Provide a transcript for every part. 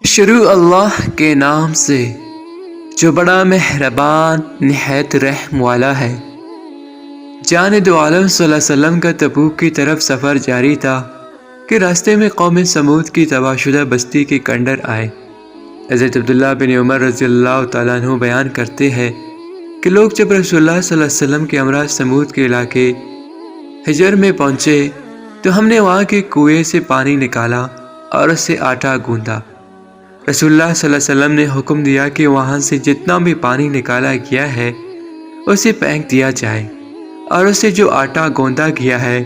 شروع اللہ کے نام سے جو بڑا مہربان نہایت رحم والا ہے۔ جان دو عالم صلی اللہ علیہ وسلم کا تبوک کی طرف سفر جاری تھا کہ راستے میں قوم سمود کی تباہ شدہ بستی کے کنڈر آئے۔ حضرت عبداللہ بن عمر رضی اللہ تعالیٰ عنہ بیان کرتے ہیں کہ لوگ جب رسول اللہ صلی اللہ علیہ وسلم کے ہمراہ سمود کے علاقے حجر میں پہنچے تو ہم نے وہاں کے کنویں سے پانی نکالا اور اس سے آٹا گوندا۔ رسول اللہ صلی اللہ علیہ وسلم نے حکم دیا کہ وہاں سے جتنا بھی پانی نکالا گیا ہے اسے پھینک دیا جائے اور اس سے جو آٹا گوندا گیا ہے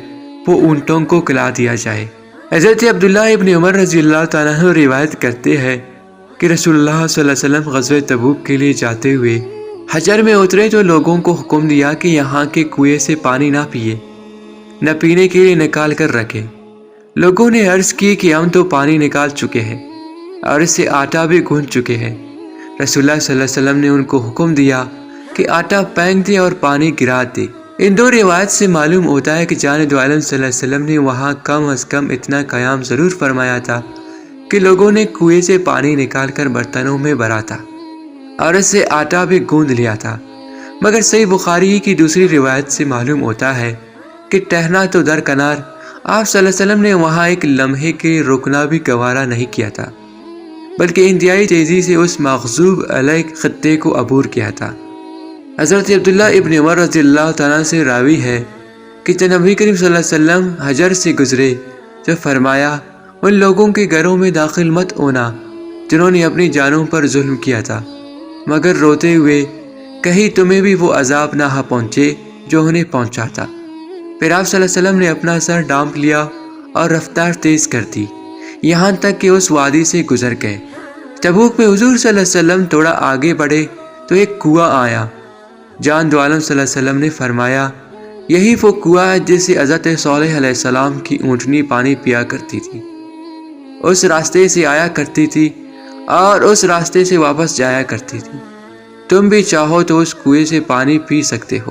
وہ اونٹوں کو کھلا دیا جائے۔ حضرت عبداللہ ابن عمر رضی اللہ تعالیٰ عنہ روایت کرتے ہیں کہ رسول اللہ صلی اللہ علیہ وسلم غزوہ تبوک کے لیے جاتے ہوئے حجر میں اترے تو لوگوں کو حکم دیا کہ یہاں کے کنویں سے پانی نہ پیے، نہ پینے کے لیے نکال کر رکھے۔ لوگوں نے عرض کی کہ ہم تو پانی نکال چکے ہیں اور اس سے آٹا بھی گوندھ چکے ہیں۔ رسول اللہ صلی اللہ علیہ وسلم نے ان کو حکم دیا کہ آٹا پھینک دے اور پانی گرا دے۔ ان دو روایت سے معلوم ہوتا ہے کہ جان دو عالم صلی اللہ علیہ وسلم نے وہاں کم از کم اتنا قیام ضرور فرمایا تھا کہ لوگوں نے کنویں سے پانی نکال کر برتنوں میں بھرا تھا اور اس سے آٹا بھی گوندھ لیا تھا۔ مگر صحیح بخاری کی دوسری روایت سے معلوم ہوتا ہے کہ ٹہنا تو درکنار، آپ صلی اللہ علیہ وسلم نے وہاں ایک لمحے کے رکنا بھی گوارا نہیں کیا تھا، بلکہ انتہائی تیزی سے اس مغضوب علیہ خطے کو عبور کیا تھا۔ حضرت عبداللہ ابن عمر رضی اللہ تعالیٰ سے راوی ہے کہ جب نبی کریم صلی اللہ علیہ وسلم حجر سے گزرے تو فرمایا، ان لوگوں کے گھروں میں داخل مت ہونا جنہوں نے اپنی جانوں پر ظلم کیا تھا، مگر روتے ہوئے کہیں تمہیں بھی وہ عذاب نہ پہنچے جو انہیں پہنچا تھا۔ پھر آپ صلی اللہ علیہ وسلم نے اپنا سر ڈھانپ لیا اور رفتار تیز کر دی، یہاں تک کہ اس وادی سے گزر گئے۔ تبوک میں حضور صلی اللہ علیہ وسلم تھوڑا آگے بڑھے تو ایک کنواں آیا۔ جان دو عالم صلی اللہ علیہ وسلم نے فرمایا، یہی وہ کنواں ہے جس سے حضرت صالح علیہ السلام کی اونٹنی پانی پیا کرتی تھی، اس راستے سے آیا کرتی تھی اور اس راستے سے واپس جایا کرتی تھی۔ تم بھی چاہو تو اس کنویں سے پانی پی سکتے ہو۔